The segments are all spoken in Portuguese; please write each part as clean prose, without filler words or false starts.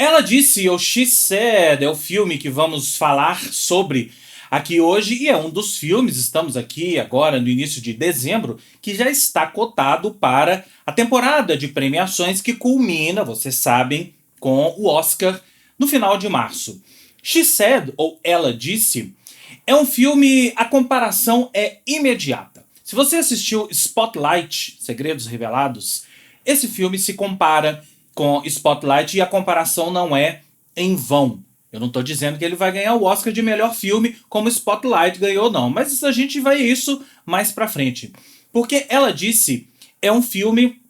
Ela disse, ou She Said, é o filme que vamos falar sobre aqui hoje, e é um dos filmes, estamos aqui agora no início de dezembro, que já está cotado para a temporada de premiações que culmina, vocês sabem, com o Oscar no final de março. She Said, ou Ela Disse, é um filme, a comparação é imediata. Se você assistiu Spotlight, Segredos Revelados, esse filme se compara com Spotlight e a comparação não é em vão. Eu não estou dizendo que ele vai ganhar o Oscar de melhor filme como Spotlight ganhou, não. Mas a gente vai isso mais pra frente. Porque Ela Disse é um filme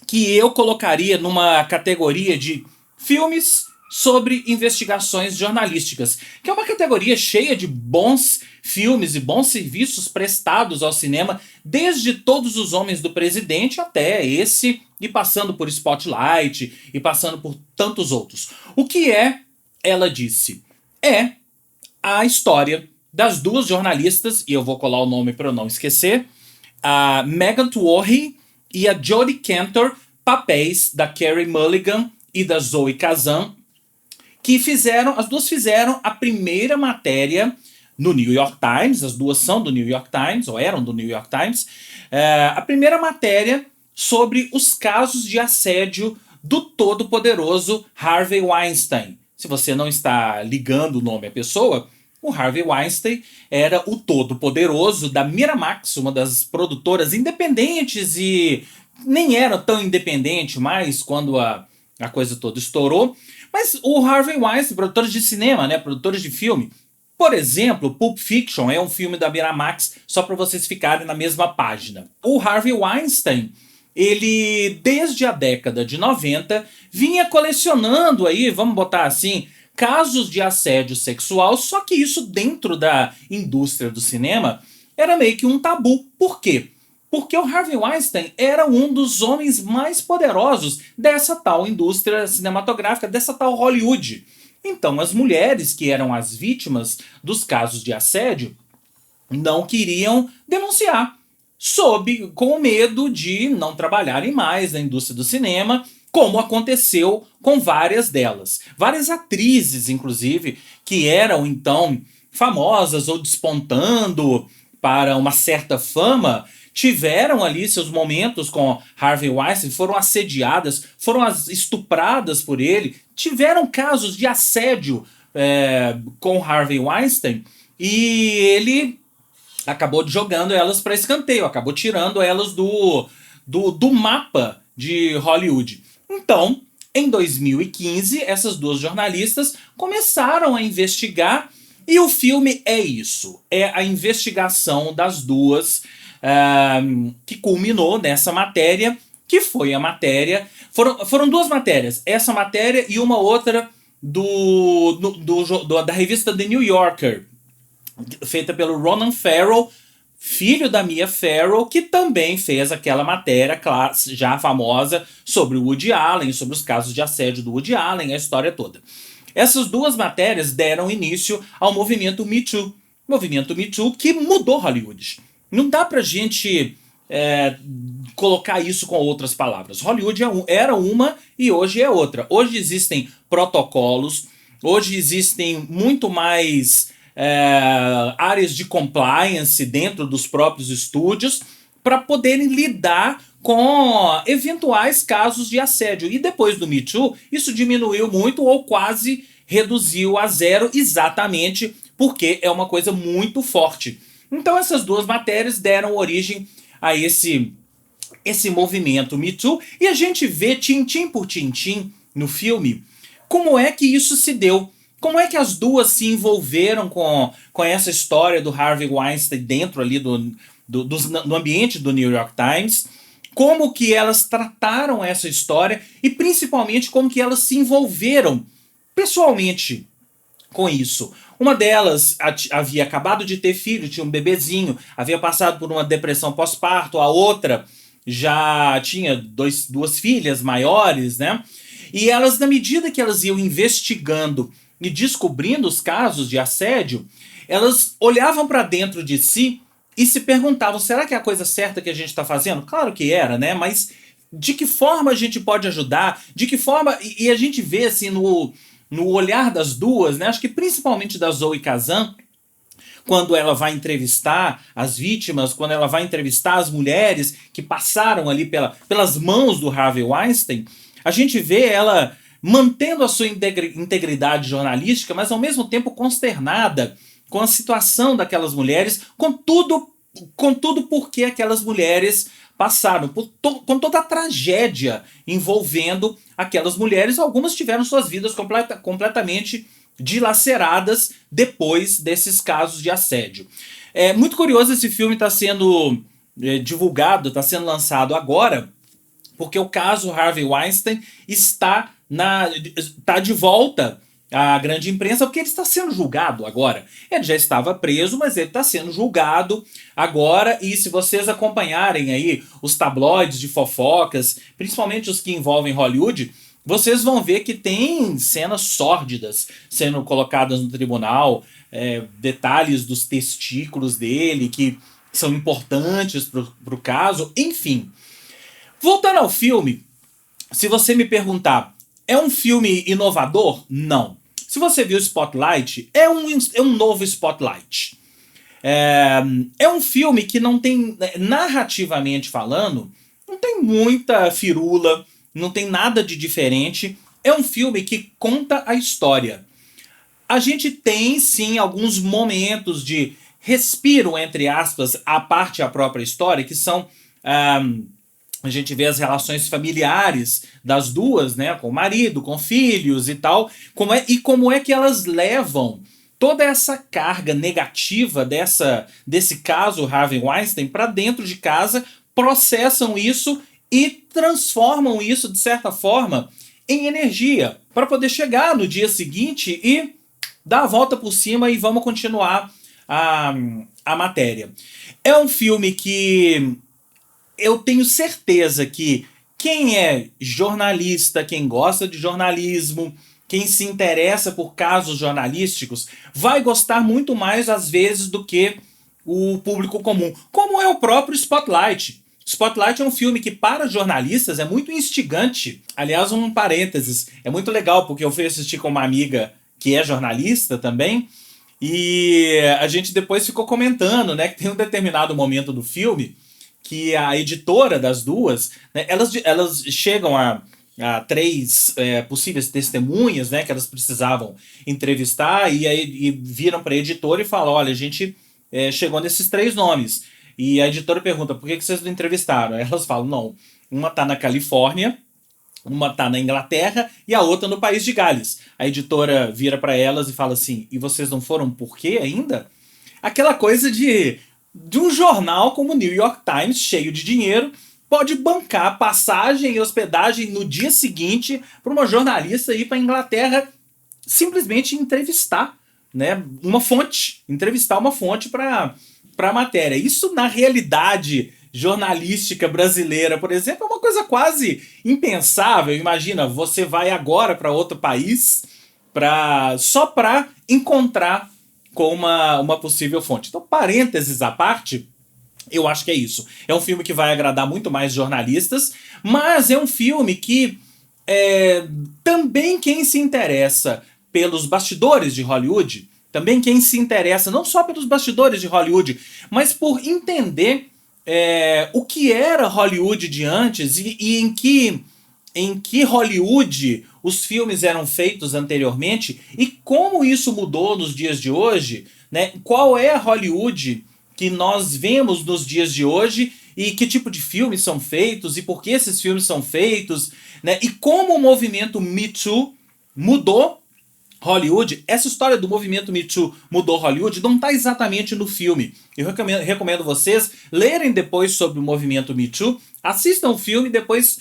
que eu colocaria numa categoria de filmes sobre investigações jornalísticas, que é uma categoria cheia de bons filmes e bons serviços prestados ao cinema, desde Todos os Homens do Presidente até esse, e passando por Spotlight, e passando por tantos outros. O que é Ela Disse? É a história das duas jornalistas, e eu vou colar o nome para eu não esquecer, a Megan Twohy e a Jodie Cantor, papéis da Carey Mulligan e da Zoe Kazan, que as duas fizeram a primeira matéria no New York Times, as duas são do New York Times, ou eram do New York Times, a primeira matéria sobre os casos de assédio do todo-poderoso Harvey Weinstein. Se você não está ligando o nome à pessoa, o Harvey Weinstein era o todo-poderoso da Miramax, uma das produtoras independentes e nem era tão independente mais quando a coisa toda estourou. Mas o Harvey Weinstein, produtores de cinema, né, produtores de filme, por exemplo, Pulp Fiction é um filme da Miramax, só para vocês ficarem na mesma página. O Harvey Weinstein, ele desde a década de 90 vinha colecionando aí, vamos botar assim, casos de assédio sexual, só que isso dentro da indústria do cinema era meio que um tabu. Por quê? Porque o Harvey Weinstein era um dos homens mais poderosos dessa tal indústria cinematográfica, dessa tal Hollywood. Então as mulheres que eram as vítimas dos casos de assédio não queriam denunciar, com medo de não trabalharem mais na indústria do cinema, como aconteceu com várias delas. Várias atrizes, inclusive, que eram então famosas ou despontando para uma certa fama, tiveram ali seus momentos com Harvey Weinstein, foram assediadas, foram estupradas por ele, tiveram casos de assédio com Harvey Weinstein, e ele acabou jogando elas para escanteio, acabou tirando elas do mapa de Hollywood. Então, em 2015, essas duas jornalistas começaram a investigar, e o filme é isso, é a investigação das duas, que culminou nessa matéria, que foi a matéria... Foram duas matérias, essa matéria e uma outra da revista The New Yorker, feita pelo Ronan Farrow, filho da Mia Farrow, que também fez aquela matéria já famosa sobre o Woody Allen, sobre os casos de assédio do Woody Allen, a história toda. Essas duas matérias deram início ao movimento Me Too. Movimento Me Too que mudou Hollywood. Não dá pra gente colocar isso com outras palavras. Hollywood era uma e hoje é outra. Hoje existem protocolos, hoje existem muito mais áreas de compliance dentro dos próprios estúdios para poderem lidar com eventuais casos de assédio. E depois do Me Too, isso diminuiu muito ou quase reduziu a zero, exatamente porque é uma coisa muito forte. Então essas duas matérias deram origem a esse movimento Me Too, e a gente vê tintim por tintim no filme como é que isso se deu. Como é que as duas se envolveram com essa história do Harvey Weinstein dentro ali do ambiente do New York Times, como que elas trataram essa história e principalmente como que elas se envolveram pessoalmente com isso. Uma delas havia acabado de ter filho, tinha um bebezinho, havia passado por uma depressão pós-parto, a outra já tinha duas filhas maiores, né? E elas, na medida que elas iam investigando e descobrindo os casos de assédio, elas olhavam para dentro de si e se perguntavam, será que é a coisa certa que a gente está fazendo? Claro que era, né? Mas de que forma a gente pode ajudar, de que forma. E a gente vê assim no olhar das duas, né? Acho que principalmente da Zoe Kazan, quando ela vai entrevistar as vítimas, quando ela vai entrevistar as mulheres que passaram ali pelas mãos do Harvey Weinstein, a gente vê ela mantendo a sua integridade jornalística, mas ao mesmo tempo consternada com a situação daquelas mulheres, com tudo porque aquelas mulheres passaram, com toda a tragédia envolvendo aquelas mulheres. Algumas tiveram suas vidas completamente dilaceradas depois desses casos de assédio. É muito curioso, esse filme está sendo divulgado, está sendo lançado agora, porque o caso Harvey Weinstein está de volta à grande imprensa, porque ele está sendo julgado agora. Ele já estava preso, mas ele está sendo julgado agora, e se vocês acompanharem aí os tabloides de fofocas, principalmente os que envolvem Hollywood, vocês vão ver que tem cenas sórdidas sendo colocadas no tribunal, detalhes dos testículos dele que são importantes para o caso, enfim. Voltando ao filme, se você me perguntar, é um filme inovador? Não. Se você viu Spotlight, é um novo Spotlight. É um filme que não tem, narrativamente falando, não tem muita firula, não tem nada de diferente. É um filme que conta a história. A gente tem, sim, alguns momentos de respiro, entre aspas, à parte a própria história, que são... a gente vê as relações familiares das duas, né, com o marido, com filhos e tal, como é que elas levam toda essa carga negativa desse caso Harvey Weinstein para dentro de casa, processam isso e transformam isso, de certa forma, em energia, para poder chegar no dia seguinte e dar a volta por cima e vamos continuar a matéria. É um filme que eu tenho certeza que quem é jornalista, quem gosta de jornalismo, quem se interessa por casos jornalísticos, vai gostar muito mais, às vezes, do que o público comum, como é o próprio Spotlight. Spotlight é um filme que, para jornalistas, é muito instigante. Aliás, um parênteses, é muito legal, porque eu fui assistir com uma amiga que é jornalista também, e a gente depois ficou comentando, né, que tem um determinado momento do filme que a editora das duas, né, elas chegam a três possíveis testemunhas, né, que elas precisavam entrevistar, e viram para a editora e falam, olha, a gente chegou nesses 3 nomes. E a editora pergunta, por que vocês não entrevistaram? Aí elas falam, não, uma tá na Califórnia, uma tá na Inglaterra e a outra no país de Gales. A editora vira para elas e fala assim, e vocês não foram por quê ainda? Aquela coisa de um jornal como o New York Times, cheio de dinheiro, pode bancar passagem e hospedagem no dia seguinte para uma jornalista ir para a Inglaterra simplesmente entrevistar, né, entrevistar uma fonte para a matéria. Isso, na realidade jornalística brasileira, por exemplo, é uma coisa quase impensável. Imagina, você vai agora para outro país só para encontrar com uma possível fonte. Então, parênteses à parte, eu acho que é isso. É um filme que vai agradar muito mais jornalistas, mas é um filme que também quem se interessa pelos bastidores de Hollywood, também quem se interessa não só pelos bastidores de Hollywood, mas por entender o que era Hollywood de antes e em que Hollywood os filmes eram feitos anteriormente e como isso mudou nos dias de hoje, né? Qual é a Hollywood que nós vemos nos dias de hoje e que tipo de filmes são feitos e por que esses filmes são feitos, né? E como o movimento Me Too mudou Hollywood. Essa história do movimento Me Too mudou Hollywood não está exatamente no filme. Eu recomendo vocês lerem depois sobre o movimento Me Too, assistam o filme e depois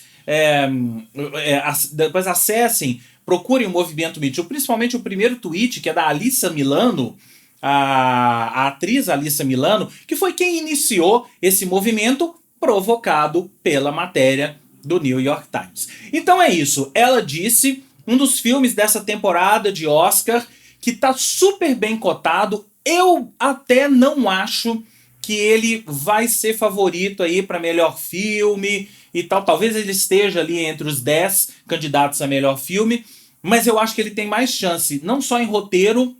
acessem, procurem o movimento Me Too, principalmente o primeiro tweet, que é da Alyssa Milano, a atriz Alyssa Milano, que foi quem iniciou esse movimento provocado pela matéria do New York Times. Então é isso, ela disse, um dos filmes dessa temporada de Oscar que tá super bem cotado. Eu até não acho que ele vai ser favorito aí para melhor filme. e tal. Talvez ele esteja ali entre os 10 candidatos a melhor filme, mas eu acho que ele tem mais chance, não só em roteiro,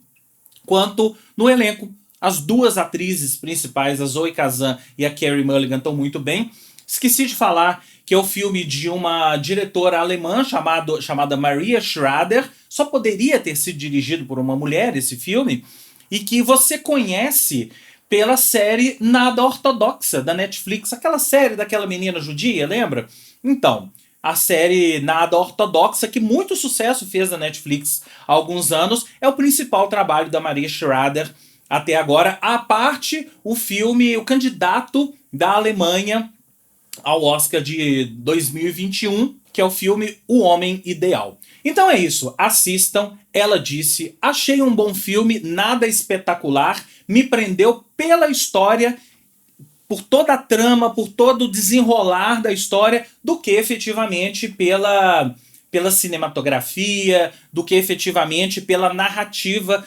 quanto no elenco. As duas atrizes principais, a Zoe Kazan e a Carey Mulligan, estão muito bem. Esqueci de falar que é o filme de uma diretora alemã chamada Maria Schrader. Só poderia ter sido dirigido por uma mulher esse filme. E que você conhece pela série Nada Ortodoxa, da Netflix. Aquela série daquela menina judia, lembra? Então, a série Nada Ortodoxa, que muito sucesso fez na Netflix há alguns anos, é o principal trabalho da Maria Schrader até agora. À parte o filme, o candidato da Alemanha ao Oscar de 2021, que é o filme O Homem Ideal. Então é isso, assistam. Ela disse: achei um bom filme, nada espetacular, me prendeu pela história, por toda a trama, por todo o desenrolar da história, do que efetivamente pela cinematografia, do que efetivamente pela narrativa,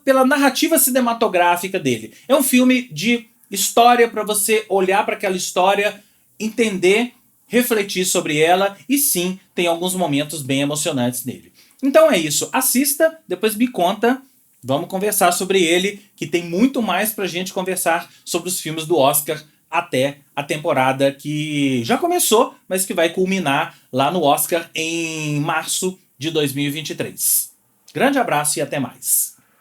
pela narrativa cinematográfica dele. É um filme de história para você olhar para aquela história, entender, refletir sobre ela, e sim, tem alguns momentos bem emocionantes nele. Então é isso, assista, depois me conta, vamos conversar sobre ele, que tem muito mais pra gente conversar sobre os filmes do Oscar até a temporada que já começou, mas que vai culminar lá no Oscar em março de 2023. Grande abraço e até mais.